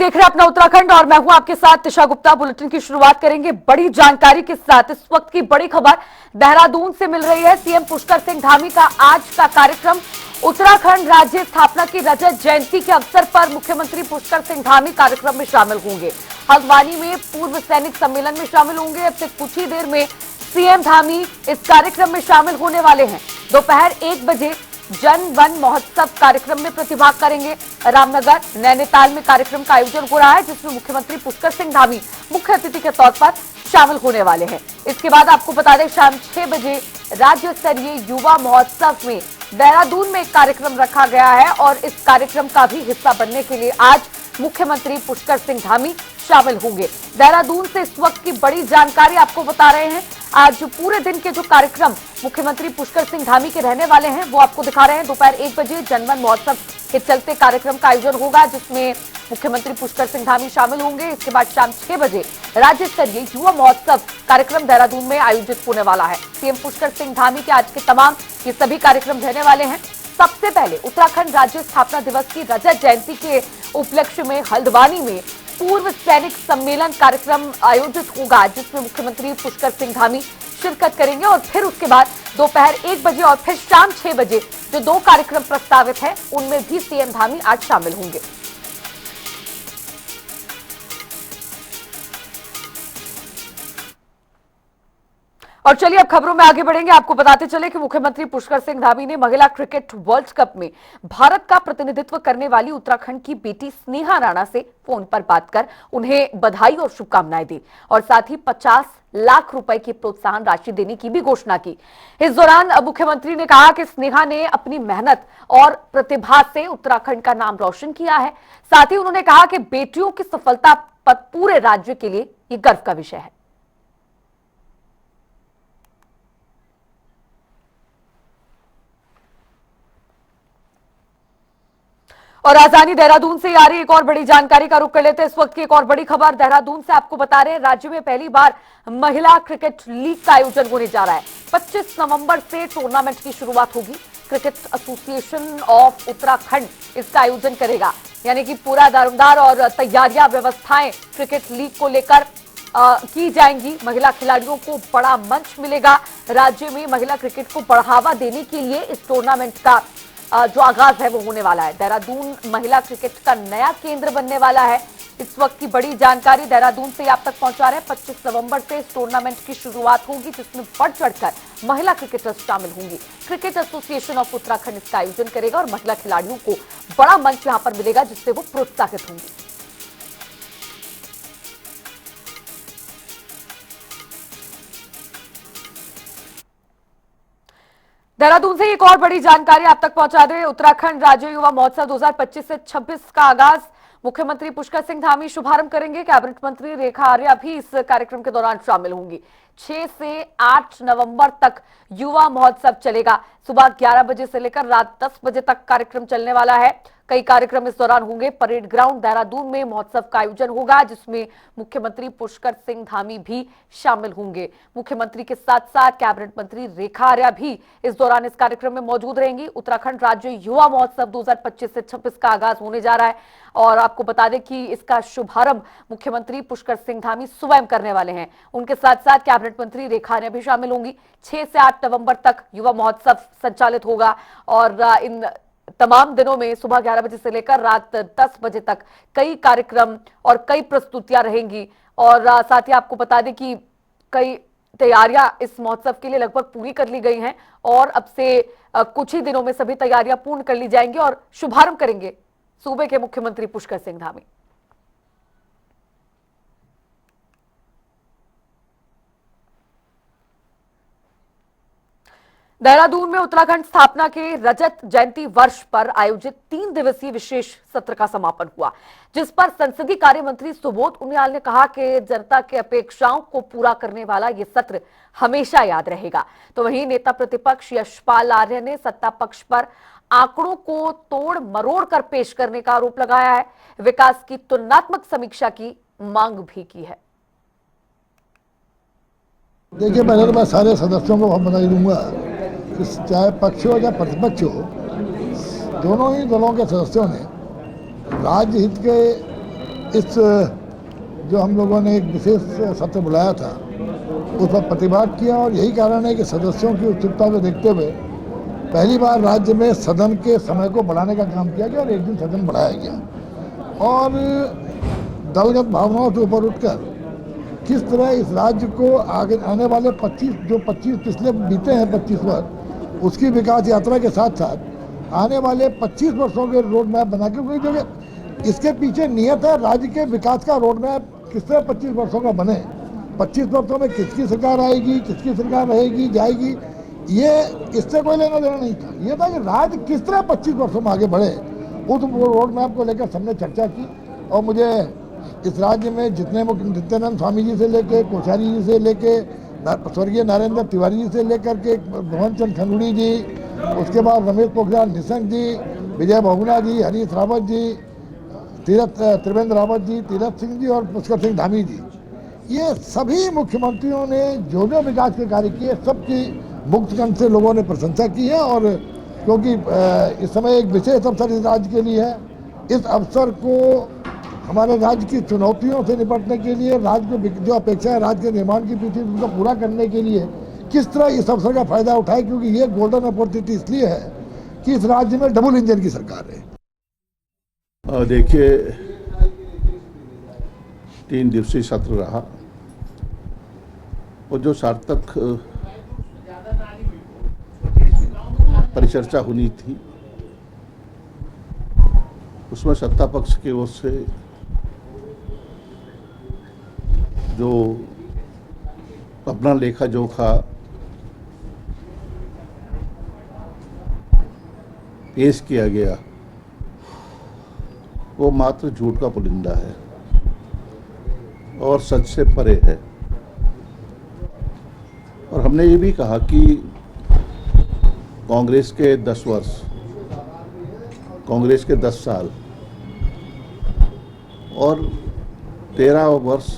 देख रहे हैं अपना उत्तराखंड और मैं हूं आपके साथ तिशा गुप्ता। बुलेटिन की शुरुआत करेंगे बड़ी जानकारी के साथ। इस वक्त की बड़ी खबर देहरादून से मिल रही है। सीएम पुष्कर सिंह धामी का आज का कार्यक्रम, उत्तराखंड राज्य स्थापना की रजत जयंती के अवसर पर मुख्यमंत्री पुष्कर सिंह धामी कार्यक्रम में शामिल होंगे। हल्द्वानी में पूर्व सैनिक सम्मेलन में शामिल होंगे। अब से कुछ ही देर में सीएम धामी इस कार्यक्रम में शामिल होने वाले हैं। दोपहर 1 बजे जन वन महोत्सव कार्यक्रम में प्रतिभाग करेंगे। रामनगर नैनीताल में कार्यक्रम का आयोजन हो रहा है, जिसमें मुख्यमंत्री पुष्कर सिंह धामी मुख्य अतिथि के तौर पर शामिल होने वाले हैं। इसके बाद आपको बता दें, शाम 6 बजे राज्य स्तरीय युवा महोत्सव में देहरादून में एक कार्यक्रम रखा गया है और इस कार्यक्रम का भी हिस्सा बनने के लिए आज मुख्यमंत्री पुष्कर सिंह धामी शामिल होंगे। देहरादून से इस वक्त की बड़ी जानकारी आपको बता रहे हैं। आज पूरे दिन के जो कार्यक्रम मुख्यमंत्री पुष्कर सिंह धामी के रहने वाले हैं वो आपको दिखा रहे हैं। दोपहर 1 बजे जनमन महोत्सव के चलते कार्यक्रम का आयोजन होगा, जिसमें मुख्यमंत्री पुष्कर सिंह धामी शामिल होंगे। इसके बाद शाम 6 बजे राज्य स्तरीय युवा महोत्सव कार्यक्रम देहरादून में आयोजित होने वाला है। सीएम पुष्कर सिंह धामी के आज के तमाम ये सभी कार्यक्रम रहने वाले हैं। सबसे पहले उत्तराखंड राज्य स्थापना दिवस की रजत जयंती के उपलक्ष्य में हल्द्वानी में पूर्व सैनिक सम्मेलन कार्यक्रम आयोजित होगा, जिसमें मुख्यमंत्री पुष्कर सिंह धामी शिरकत करेंगे और फिर उसके बाद दोपहर 1 बजे और फिर शाम 6 बजे जो 2 कार्यक्रम प्रस्तावित हैं उनमें भी सीएम धामी आज शामिल होंगे। और चलिए अब खबरों में आगे बढ़ेंगे। आपको बताते चले कि मुख्यमंत्री पुष्कर सिंह धामी ने महिला क्रिकेट वर्ल्ड कप में भारत का प्रतिनिधित्व करने वाली उत्तराखंड की बेटी स्नेहा राणा से फोन पर बात कर उन्हें बधाई और शुभकामनाएं दी और साथ ही 50 लाख रुपए की प्रोत्साहन राशि देने की भी घोषणा की। इस दौरान मुख्यमंत्री ने कहा कि स्नेहा ने अपनी मेहनत और प्रतिभा से उत्तराखंड का नाम रोशन किया है। साथ ही उन्होंने कहा कि बेटियों की सफलता पर पूरे राज्य के लिए ये गर्व का विषय है। और राजधानी देहरादून से आ रही एक और बड़ी जानकारी का रुख कर लेते हैं। इस वक्त की एक और बड़ी खबर देहरादून से आपको बता रहे हैं, राज्य में पहली बार महिला क्रिकेट लीग का आयोजन होने जा रहा है। 25 नवंबर से टूर्नामेंट की शुरुआत होगी। क्रिकेट एसोसिएशन ऑफ उत्तराखंड इसका आयोजन करेगा, यानी कि पूरा दारोमदार और तैयारियां व्यवस्थाएं क्रिकेट लीग को लेकर की जाएंगी। महिला खिलाड़ियों को बड़ा मंच मिलेगा। राज्य में महिला क्रिकेट को बढ़ावा देने के लिए इस टूर्नामेंट का जो आगाज है वो होने वाला है। देहरादून महिला क्रिकेट का नया केंद्र बनने वाला है। इस वक्त की बड़ी जानकारी देहरादून से आप तक पहुंचा रहे हैं। 25 नवंबर से इस टूर्नामेंट की शुरुआत होगी, जिसमें बढ़ चढ़कर महिला क्रिकेटर्स शामिल होंगी। क्रिकेट एसोसिएशन ऑफ उत्तराखंड इसका आयोजन करेगा और महिला खिलाड़ियों को बड़ा मंच यहां पर मिलेगा, जिससे वो प्रोत्साहित होंगी। देहरादून से एक और बड़ी जानकारी आप तक पहुंचा दें। उत्तराखंड राज्य युवा महोत्सव 2025 से 26 का आगाज मुख्यमंत्री पुष्कर सिंह धामी शुभारंभ करेंगे। कैबिनेट मंत्री रेखा आर्या भी इस कार्यक्रम के दौरान शामिल होंगी। 6 से 8 नवंबर तक युवा महोत्सव चलेगा। सुबह 11 बजे से लेकर रात 10 बजे तक कार्यक्रम चलने वाला है। कई कार्यक्रम इस दौरान होंगे। परेड ग्राउंड देहरादून में महोत्सव का आयोजन होगा, जिसमें मुख्यमंत्री पुष्कर सिंह धामी भी शामिल होंगे। मुख्यमंत्री के साथ साथ कैबिनेट मंत्री रेखा आर्या भी इस दौरान इस कार्यक्रम में मौजूद रहेंगी। उत्तराखंड राज्य युवा महोत्सव 2025 से 26 का आगाज होने जा रहा है और आपको बता दें कि इसका शुभारंभ मुख्यमंत्री पुष्कर सिंह धामी स्वयं करने वाले हैं। उनके साथ साथ कैबिनेट मंत्री रेखा आर्या भी शामिल होंगी। 6 से 8 नवंबर तक युवा महोत्सव संचालित होगा और इन तमाम दिनों में सुबह 11 बजे से लेकर रात 10 बजे तक कई कार्यक्रम और कई प्रस्तुतियां रहेंगी। और साथ ही आपको बता दें कि कई तैयारियां इस महोत्सव के लिए लगभग पूरी कर ली गई हैं और अब से कुछ ही दिनों में सभी तैयारियां पूर्ण कर ली जाएंगी और शुभारंभ करेंगे सूबे के मुख्यमंत्री पुष्कर सिंह धामी। देहरादून में उत्तराखंड स्थापना के रजत जयंती वर्ष पर आयोजित 3 दिवसीय विशेष सत्र का समापन हुआ, जिस पर संसदीय कार्य मंत्री सुबोध उनियाल ने कहा कि जनता की अपेक्षाओं को पूरा करने वाला ये सत्र हमेशा याद रहेगा। तो वहीं नेता प्रतिपक्ष यशपाल आर्य ने सत्ता पक्ष पर आंकड़ों को तोड़ मरोड़ कर पेश करने का आरोप लगाया है। विकास की तुलनात्मक समीक्षा की मांग भी की है। देखिए, पहले तो मैं सारे सदस्यों को बधाई दूंगा, चाहे पक्ष हो या प्रतिपक्ष हो, दोनों ही दलों के सदस्यों ने राज्य हित के इस जो हम लोगों ने एक विशेष सत्र बुलाया था उस पर प्रतिभाग किया, और यही कारण है कि सदस्यों की उत्सुकता को देखते हुए पहली बार राज्य में सदन के समय को बढ़ाने का काम किया गया और एक दिन सदन बढ़ाया गया। और दलगत भावनाओं से ऊपर उठकर किस तरह इस राज्य को आगे आने वाले 25 पिछले बीते हैं 25 वर्ष, उसकी विकास यात्रा के साथ साथ आने वाले 25 वर्षों के रोड मैप बना के, क्योंकि इसके पीछे नियत है राज्य के विकास का रोड मैप किस तरह 25 वर्षों का बने, 25 वर्षों में किसकी सरकार आएगी, किसकी सरकार रहेगी जाएगी, ये इससे कोई लेना देना नहीं था। ये था कि राज्य किस तरह 25 वर्षों में आगे बढ़े, उस रोड मैप को लेकर सबने चर्चा की। और मुझे इस राज्य में जितने नित्यानंद स्वामी जी से लेके, कोश्यारी जी से लेके, स्वर्गीय नरेंद्र तिवारी जी से लेकर के भवन चंद खंडूड़ी जी, उसके बाद रमेश पोखरियाल निशंक जी, विजय बहुगुणा जी, हरीश रावत जी, त्रिवेंद्र रावत जी, तीरथ सिंह जी और पुष्कर सिंह धामी जी, ये सभी मुख्यमंत्रियों ने जो जो विकास के कार्य किए सबकी मुक्त कंठ से लोगों ने प्रशंसा की है। और क्योंकि इस समय एक विशेष अवसर इस राज्य के लिए है, इस अवसर को हमारे राज्य की चुनौतियों से निपटने के लिए, राज्य को जो अपेक्षा है राज्य के निर्माण की पीछे उनको पूरा करने के लिए किस तरह इस अवसर का फायदा उठाए, क्योंकि ये गोल्डन अपॉर्चुनिटी इसलिए है कि इस राज्य में डबल इंजन की सरकार है। देखिए 3 दिवसीय सत्र रहा और जो सार्थक परिचर्चा होनी थी उसमें सत्ता पक्ष की ओर से जो अपना लेखा जोखा पेश किया गया वो मात्र झूठ का पुलिंदा है और सच से परे है। और हमने ये भी कहा कि कांग्रेस के 10 वर्ष, कांग्रेस के 10 साल और 13 वर्ष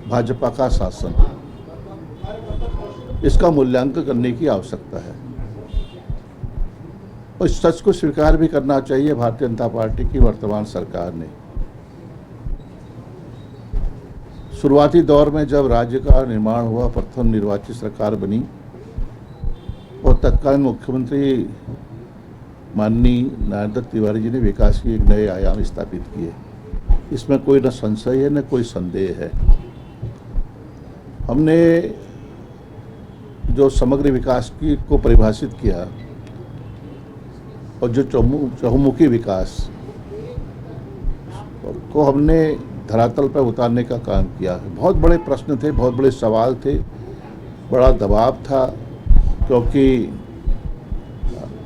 भाजपा का शासन, इसका मूल्यांकन करने की आवश्यकता है और इस सच को स्वीकार भी करना चाहिए भारतीय जनता पार्टी की वर्तमान सरकार ने। शुरुआती दौर में जब राज्य का निर्माण हुआ, प्रथम निर्वाचित सरकार बनी और तत्कालीन मुख्यमंत्री माननीय नरेंद्र तिवारी जी ने विकास के एक नए आयाम स्थापित किए, इसमें कोई न संशय है न कोई संदेह है। हमने जो समग्र विकास की को परिभाषित किया और जो चहुमुखी विकास को हमने धरातल पर उतारने का काम किया। बहुत बड़े प्रश्न थे, बहुत बड़े सवाल थे, बड़ा दबाव था, क्योंकि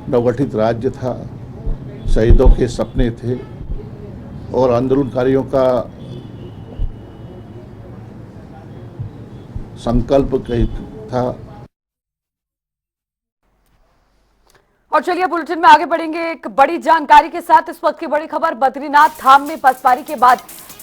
नवगठित राज्य था, शहीदों के सपने थे और आंदोलनकारियों का संकल्प था। और चलिए बुलेटिन में आगे बढ़ेंगे एक बड़ी जानकारी के साथ। इस वक्त की बड़ी खबर, बद्रीनाथ धाम में बर्फबारी के बाद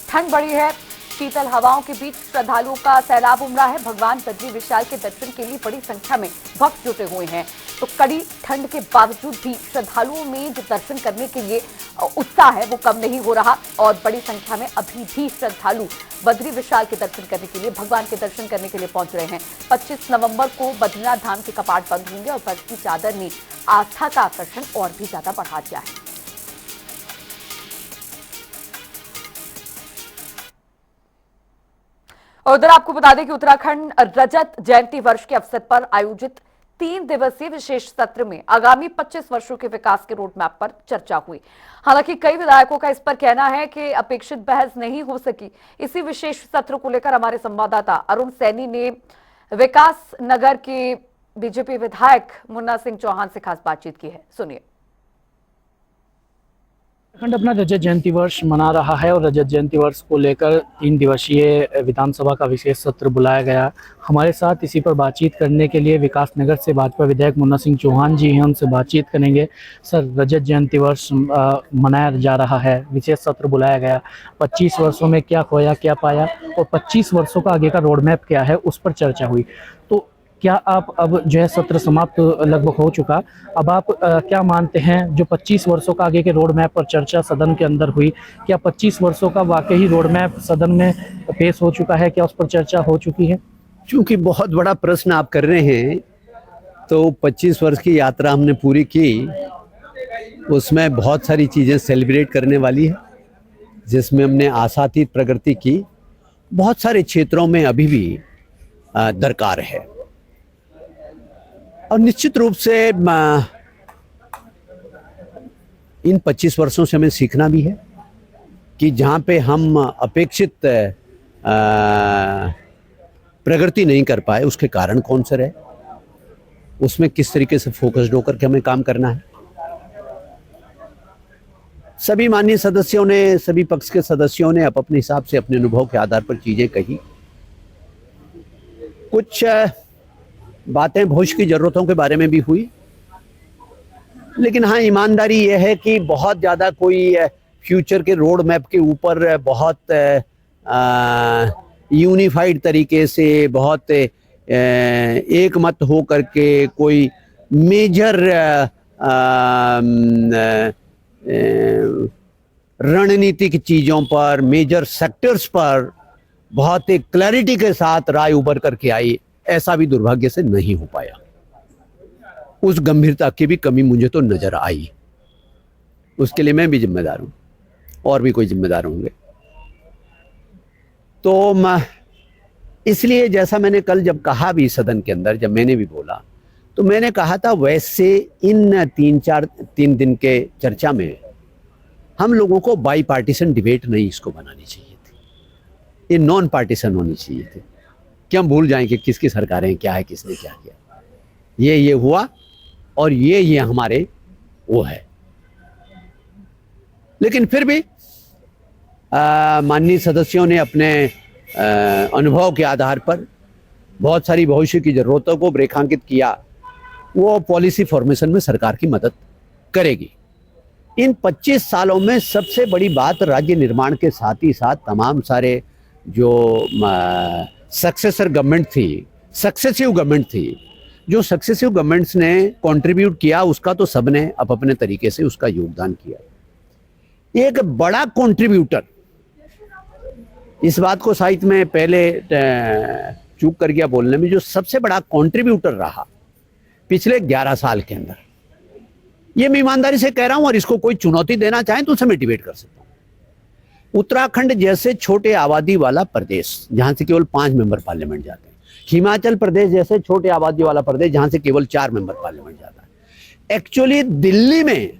ठंड बढ़ी है। शीतल हवाओं के बीच श्रद्धालुओं का सैलाब उमड़ा है। भगवान बद्री विशाल के दर्शन के लिए बड़ी संख्या में भक्त जुटे हुए हैं। तो कड़ी ठंड के बावजूद भी श्रद्धालुओं में जो दर्शन करने के लिए उत्साह है वो कम नहीं हो रहा और बड़ी संख्या में अभी भी श्रद्धालु बद्री विशाल के दर्शन करने के लिए, भगवान के दर्शन करने के लिए पहुंच रहे हैं। 25 नवंबर को बद्रीनाथ धाम के कपाट बंद होंगे और बर्फ की चादर ने आस्था का आकर्षण और भी ज्यादा बढ़ा दिया है। और उधर आपको बता दें कि उत्तराखंड रजत जयंती वर्ष के अवसर पर आयोजित 3 दिवसीय विशेष सत्र में आगामी 25 वर्षों के विकास के रोड मैप पर चर्चा हुई। हालांकि कई विधायकों का इस पर कहना है कि अपेक्षित बहस नहीं हो सकी। इसी विशेष सत्र को लेकर हमारे संवाददाता अरुण सैनी ने विकास नगर के बीजेपी विधायक मुन्ना सिंह चौहान से खास बातचीत की है, सुनिए। उत्तराखंड अपना रजत जयंती वर्ष मना रहा है और रजत जयंती वर्ष को लेकर 3 दिवसीय विधानसभा का विशेष सत्र बुलाया गया। हमारे साथ इसी पर बातचीत करने के लिए विकास नगर से भाजपा विधायक मुन्ना सिंह चौहान जी हैं, उनसे बातचीत करेंगे। सर, रजत जयंती वर्ष मनाया जा रहा है, विशेष सत्र बुलाया गया, 25 वर्षों में क्या खोया क्या पाया और 25 वर्षों का आगे का रोड मैप क्या है उस पर चर्चा हुई। तो क्या आप अब जो है सत्र समाप्त लगभग हो चुका, अब आप क्या मानते हैं जो 25 वर्षों का आगे के रोड मैप पर चर्चा सदन के अंदर हुई, क्या 25 वर्षों का वाकई रोड मैप सदन में पेश हो चुका है, क्या उस पर चर्चा हो चुकी है? चूंकि बहुत बड़ा प्रश्न आप कर रहे हैं, तो 25 वर्ष की यात्रा हमने पूरी की, उसमें बहुत सारी चीज़ें सेलिब्रेट करने वाली है, जिसमें हमने आशातीत प्रगति की। बहुत सारे क्षेत्रों में अभी भी दरकार है, और निश्चित रूप से इन 25 वर्षों से हमें सीखना भी है कि जहाँ पे हम अपेक्षित प्रगति नहीं कर पाए उसके कारण कौन से रहे, उसमें किस तरीके से फोकस्ड होकर के हमें काम करना है। सभी माननीय सदस्यों ने, सभी पक्ष के सदस्यों ने अपने हिसाब से अपने अनुभव के आधार पर चीजें कही। कुछ बातें भविष्य की जरूरतों के बारे में भी हुई, लेकिन हाँ, ईमानदारी यह है कि बहुत ज़्यादा कोई फ्यूचर के रोड मैप के ऊपर बहुत यूनिफाइड तरीके से, बहुत एक मत हो करके कोई मेजर रणनीतिक चीज़ों पर, मेजर सेक्टर्स पर बहुत एक क्लैरिटी के साथ राय उभर करके आई, ऐसा भी दुर्भाग्य से नहीं हो पाया। उस गंभीरता की भी कमी मुझे तो नजर आई। उसके लिए मैं भी जिम्मेदार हूं, और भी कोई जिम्मेदार होंगे। तो इसलिए जैसा मैंने कल जब कहा भी सदन के अंदर, जब मैंने भी बोला, तो मैंने कहा था वैसे इन 3 दिन के चर्चा में हम लोगों को बाई पार्टीशन डिबेट नहीं इसको बनानी चाहिए थी, ये नॉन पार्टीशन होनी चाहिए थी कि हम भूल जाएं कि किसकी सरकारें क्या है, किसने क्या किया, ये हुआ और ये हमारे वो है। लेकिन फिर भी माननीय सदस्यों ने अपने अनुभव के आधार पर बहुत सारी भविष्य की जरूरतों को रेखांकित किया। वो पॉलिसी फॉर्मेशन में सरकार की मदद करेगी। इन 25 सालों में सबसे बड़ी बात राज्य निर्माण के साथ ही साथ तमाम सारे जो सक्सेसिव गवर्नमेंट थी, जो सक्सेसिव गवर्नमेंट्स ने कंट्रीब्यूट किया, उसका तो सबने अपने तरीके से उसका योगदान किया। एक बड़ा कंट्रीब्यूटर, इस बात को साहित्य में पहले चूक कर गया बोलने में, जो सबसे बड़ा कंट्रीब्यूटर रहा पिछले 11 साल के अंदर, ये मैं ईमानदारी से कह रहा हूं, और इसको कोई चुनौती देना चाहे तो उसे मैं डिबेट कर सकता हूं। उत्तराखंड जैसे छोटे आबादी वाला प्रदेश जहां से केवल 5 मेंबर पार्लियामेंट जाते हैं, हिमाचल प्रदेश जैसे छोटे आबादी वाला प्रदेश जहां से केवल 4 मेंबर पार्लियामेंट जाता है। एक्चुअली दिल्ली में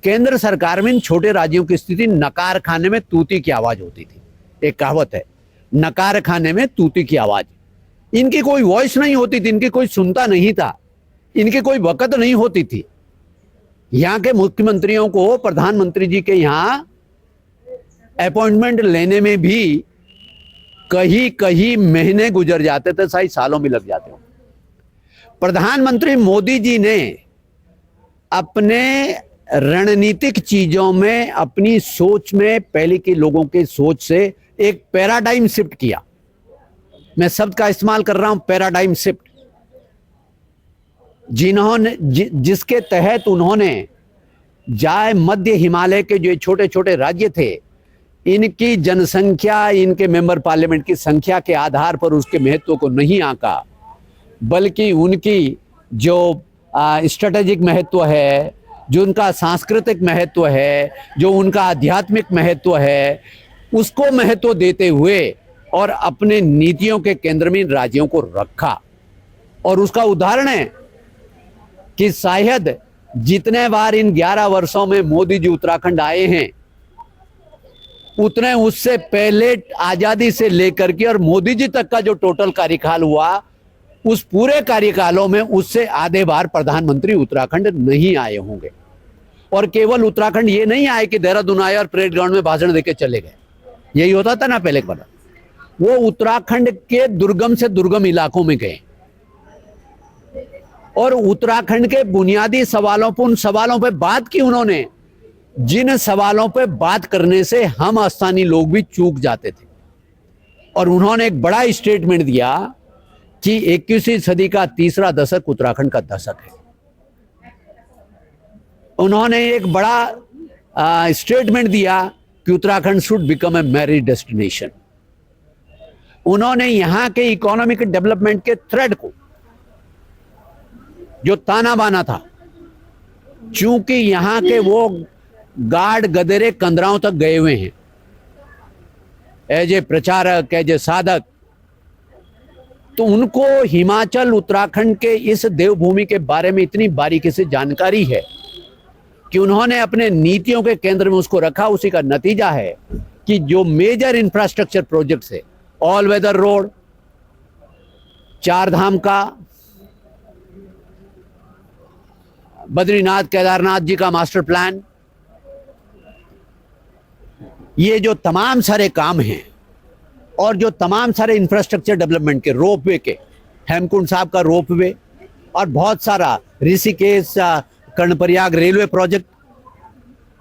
केंद्र सरकार में इन छोटे राज्यों की स्थिति नकार खाने में तूती की आवाज होती थी। एक कहावत है, नकार खाने में तूती की आवाज। इनकी कोई वॉइस नहीं होती थी, इनकी कोई सुनता नहीं था, इनकी कोई वक़्त नहीं होती थी। यहाँ के मुख्यमंत्रियों को प्रधानमंत्री जी के यहाँ अपॉइंटमेंट लेने में भी कहीं महीने गुजर जाते थे, शायद सालों भी लग जाते हो। प्रधानमंत्री मोदी जी ने अपने रणनीतिक चीजों में, अपनी सोच में, पहले के लोगों के सोच से एक पैराडाइम शिफ्ट किया। मैं शब्द का इस्तेमाल कर रहा हूं, पैराडाइम शिफ्ट, जिसके तहत उन्होंने जाए मध्य हिमालय के जो छोटे छोटे राज्य थे, इनकी जनसंख्या, इनके मेंबर पार्लियामेंट की संख्या के आधार पर उसके महत्व को नहीं आंका, बल्कि उनकी जो स्ट्रेटेजिक महत्व है, जो उनका सांस्कृतिक महत्व है, जो उनका आध्यात्मिक महत्व है, उसको महत्व देते हुए और अपने नीतियों के केंद्र में इन राज्यों को रखा। और उसका उदाहरण है कि शायद जितने बार इन 11 वर्षों में मोदी जी उत्तराखंड आए हैं, उतने उससे पहले आजादी से लेकर के और मोदी जी तक का जो टोटल कार्यकाल हुआ, उस पूरे कार्यकालों में उससे आधे बार प्रधानमंत्री उत्तराखंड नहीं आए होंगे। और केवल उत्तराखंड ये नहीं आए कि देहरादून आए और परेड ग्राउंड में भाषण देके चले गए, यही होता था ना पहले पर। वो उत्तराखंड के दुर्गम से दुर्गम इलाकों में गए और उत्तराखंड के बुनियादी सवालों पर, उन सवालों पर बात की उन्होंने, जिन सवालों पर बात करने से हम स्थानीय लोग भी चूक जाते थे। और उन्होंने एक बड़ा स्टेटमेंट दिया कि 21वीं सदी का तीसरा दशक उत्तराखंड का दशक है। उन्होंने एक बड़ा स्टेटमेंट दिया कि Uttarakhand should become a marriage destination. उन्होंने यहां के इकोनॉमिक डेवलपमेंट के थ्रेड को, जो ताना बाना था, चूंकि यहां के वो गार्ड गदेरे कंदराओं तक गए हुए हैं एज ए प्रचारक, एज ए साधक, तो उनको हिमाचल उत्तराखंड के इस देवभूमि के बारे में इतनी बारीकी से जानकारी है कि उन्होंने अपने नीतियों के केंद्र में उसको रखा। उसी का नतीजा है कि जो मेजर इंफ्रास्ट्रक्चर प्रोजेक्ट्स है, ऑल वेदर रोड, चार धाम का, बद्रीनाथ केदारनाथ जी का मास्टर प्लान, ये जो तमाम सारे काम हैं और जो तमाम सारे इंफ्रास्ट्रक्चर डेवलपमेंट के, रोपवे के, हेमकुंड साहब का रोपवे और बहुत सारा Rishikesh Karnaprayag railway project,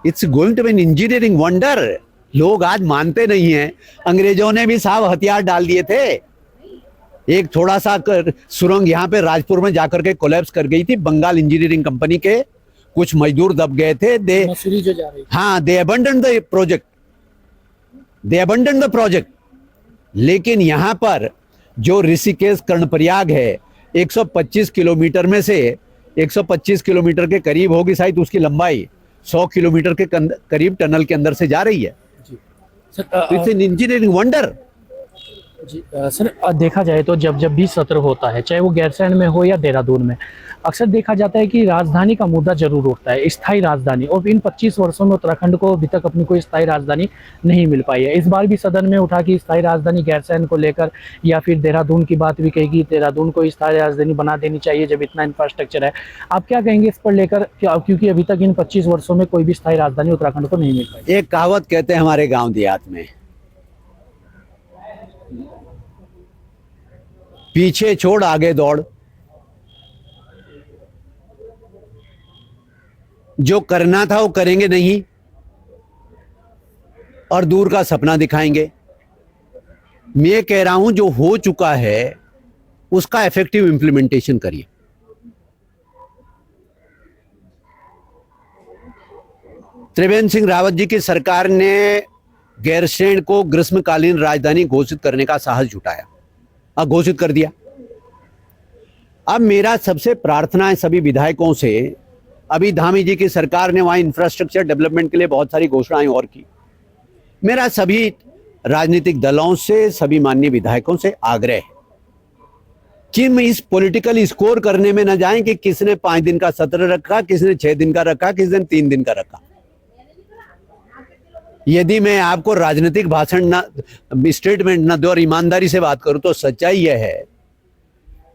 it's going to be an engineering wonder. लोग आज मानते नहीं हैं, अंग्रेजों ने भी साहब हथियार डाल दिए थे। एक थोड़ा सा सुरंग यहाँ पे राजपुर में जाकर के कोलैप्स कर गई थी, बंगाल इंजीनियरिंग कंपनी के कुछ मजदूर दब गए थे। दे अबंडन द प्रोजेक्ट, लेकिन यहाँ पर जो ऋषिकेश कर्णप्रयाग है 125 किलोमीटर में से 125 किलोमीटर के करीब होगी शायद उसकी लंबाई, 100 किलोमीटर के करीब टनल के अंदर से जा रही है। It's an engineering wonder. जी सर, देखा जाए तो जब भी सत्र होता है, चाहे वो गैरसैंण में हो या देहरादून में, अक्सर देखा जाता है कि राजधानी का मुद्दा जरूर उठता है, स्थायी राजधानी। और इन 25 वर्षों में उत्तराखंड को अभी तक अपनी कोई स्थायी राजधानी नहीं मिल पाई है। इस बार भी सदन में उठा कि स्थायी राजधानी गैरसैंण को लेकर, या फिर देहरादून की बात भी कही कि देहरादून को स्थायी राजधानी बना देनी चाहिए जब इतना इंफ्रास्ट्रक्चर है। आप क्या कहेंगे इस पर लेकर, क्योंकि अभी तक इन 25 वर्षों में कोई भी स्थायी राजधानी उत्तराखंड को नहीं मिल पाई? एक कहावत कहते हैं हमारे गाँव देहात में, पीछे छोड़ आगे दौड़। जो करना था वो करेंगे नहीं और दूर का सपना दिखाएंगे। मैं कह रहा हूं जो हो चुका है उसका इफेक्टिव इंप्लीमेंटेशन करिए। त्रिवेंद्र सिंह रावत जी की सरकार ने गैरसैंण को ग्रीष्मकालीन राजधानी घोषित करने का साहस जुटाया, घोषित कर दिया। अब मेरा सबसे प्रार्थना है सभी विधायकों से, अभी धामी जी की सरकार ने वहां इंफ्रास्ट्रक्चर डेवलपमेंट के लिए बहुत सारी घोषणाएं और की। मेरा सभी राजनीतिक दलों से, सभी माननीय विधायकों से आग्रह है कि हम इस पॉलिटिकल स्कोर करने में न जाएं कि किसने 5 दिन का सत्र रखा, किसने 6 दिन का रखा, किसने 3 दिन का रखा। यदि मैं आपको राजनीतिक भाषण न, स्टेटमेंट न दो और ईमानदारी से बात करूं तो सच्चाई यह है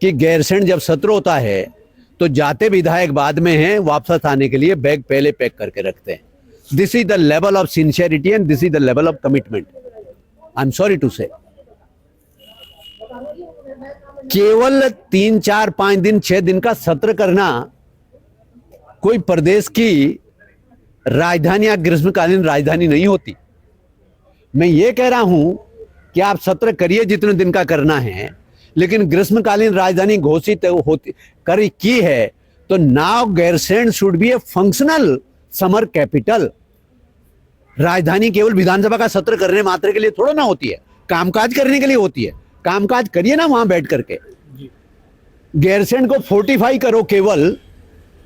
कि गैरसैंण जब सत्र होता है तो जाते विधायक बाद में हैं, वापस आने के लिए बैग पहले पैक करके रखते हैं। This is the level of sincerity and this is the level of commitment. I am sorry to say, केवल 3, 4, 5 दिन, 6 दिन का सत्र करना कोई प्रदेश की राजधानी या ग्रीष्मकालीन राजधानी नहीं होती। मैं ये कह रहा हूं कि आप सत्र करिए जितने दिन का करना है, लेकिन ग्रीष्मकालीन राजधानी घोषित की है तो now Gairsain should be A functional summer capital. राजधानी केवल विधानसभा का सत्र करने मात्र के लिए थोड़ा ना होती है, कामकाज करने के लिए होती है। कामकाज करिए ना वहां बैठ करके। गैरसैंण को फोर्टिफाई करो, केवल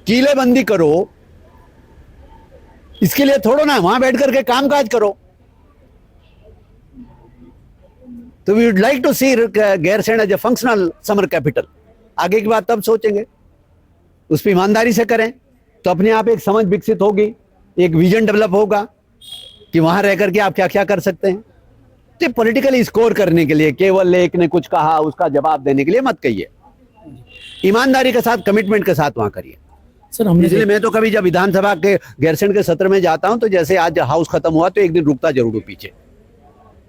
किलेबंदी करो, इसके लिए थोड़ा ना वहां बैठ करके कामकाज करो। तो we would like to see Gairsain as a functional summer capital. आगे की बात तब सोचेंगे, उस पर ईमानदारी से करें तो अपने आप एक समझ विकसित होगी, एक विजन डेवलप होगा कि वहां रह करके आप क्या क्या कर सकते हैं। तो पॉलिटिकली स्कोर करने के लिए, केवल एक ने कुछ कहा उसका जवाब देने के लिए मत कहिए। ईमानदारी के साथ, कमिटमेंट के साथ वहां करिए। सर इसलिए मैं तो कभी जब विधानसभा के गैरसैंण के सत्र में जाता हूं तो जैसे आज हाउस खत्म हुआ तो एक दिन रुकता जरूर हूं, पीछे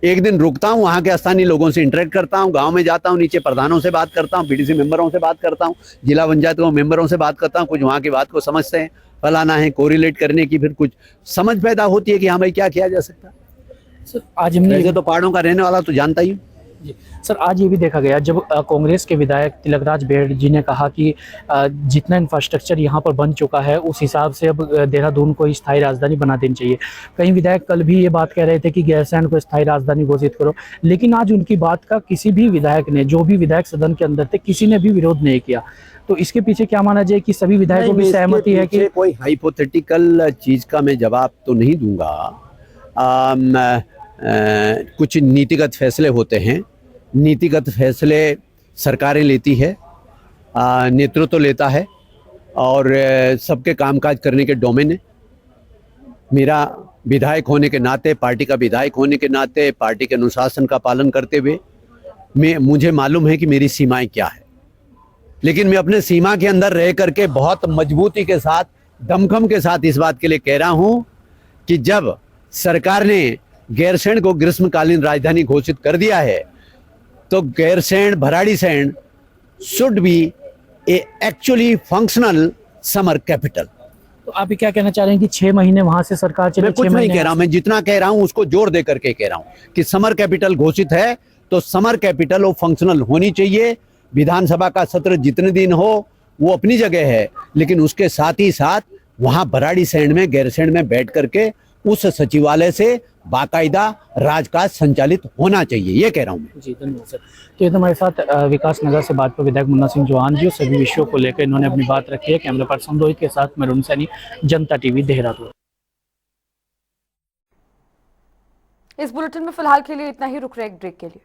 एक दिन रुकता हूं, वहां के स्थानीय लोगों से इंटरेक्ट करता हूं, गांव में जाता हूं, नीचे प्रधानों से बात करता हूं, पीडीसी मेंबरों से बात करता हूं, जिला पंचायत के मेंबरों से बात करता हूं, कुछ वहां की बात को समझते हैं, फलाना है, कोरिलेट करने की फिर कुछ समझ पैदा होती है कि हाँ भाई क्या किया जा सकता है। सर आज हमने वैसे तो पहाड़ों का रहने वाला तो जानता ही हूं। जी सर, आज ये भी देखा गया जब कांग्रेस के विधायक तिलकराज बेड़ जी ने कहा कि जितना इंफ्रास्ट्रक्चर यहाँ पर बन चुका है उस हिसाब से अब देहरादून को स्थायी राजधानी बना देनी चाहिए। कई विधायक कल भी ये बात कह रहे थे कि गैरसैंण को स्थायी राजधानी घोषित करो, लेकिन आज उनकी बात का किसी भी विधायक ने, जो भी विधायक सदन के अंदर थे, किसी ने भी विरोध नहीं किया। तो इसके पीछे क्या माना जाए कि सभी विधायकों की सहमति है कि कोई हाइपोथेटिकल चीज का मैं जवाब तो नहीं दूंगा। कुछ नीतिगत फैसले होते हैं, नीतिगत फैसले सरकारें लेती है, नेतृत्व लेता है और सबके कामकाज करने के डोमेन है। मेरा विधायक होने के नाते, पार्टी का विधायक होने के नाते, पार्टी के अनुशासन का पालन करते हुए मुझे मालूम है कि मेरी सीमाएं क्या है, लेकिन मैं अपने सीमा के अंदर रह करके बहुत मजबूती के साथ, दमखम के साथ इस बात के लिए कह रहा हूं कि जब सरकार ने गैरसैंण को ग्रीष्मकालीन राजधानी घोषित कर दिया है तो Gairsain, Bharadisain should be A actually functional summer capital. तो आप क्या कहना चाह रहे हैं कि 6 महीने वहां से सरकार चले? मैं कुछ नहीं कह रहा हूं, मैं जितना कह रहा हूं उसको जोर दे करके कह रहा हूं कि समर कैपिटल घोषित है तो समर कैपिटल वो फंक्शनल होनी चाहिए। विधानसभा का सत्र जितने दिन हो वो अपनी जगह है, लेकिन उसके साथ ही साथ वहां भराड़ीसैंण में, गैरसैंण में बैठ करके उस सचिवालय से बाकायदा राजकाज संचालित होना चाहिए, ये कह रहा हूं मैं। जी धन्यवाद सर। तो ये हमारे साथ विकास नगर से भाजपा विधायक मुन्ना सिंह चौहान जी, सभी विषयों को लेकर इन्होंने अपनी बात रखी है। कैमरा पर्सन रोहित के साथ मैं अरुण सैनी, जनता टीवी देहरादून। इस बुलेटिन में फिलहाल के लिए इतना ही, रुक रहे एक ब्रेक के लिए।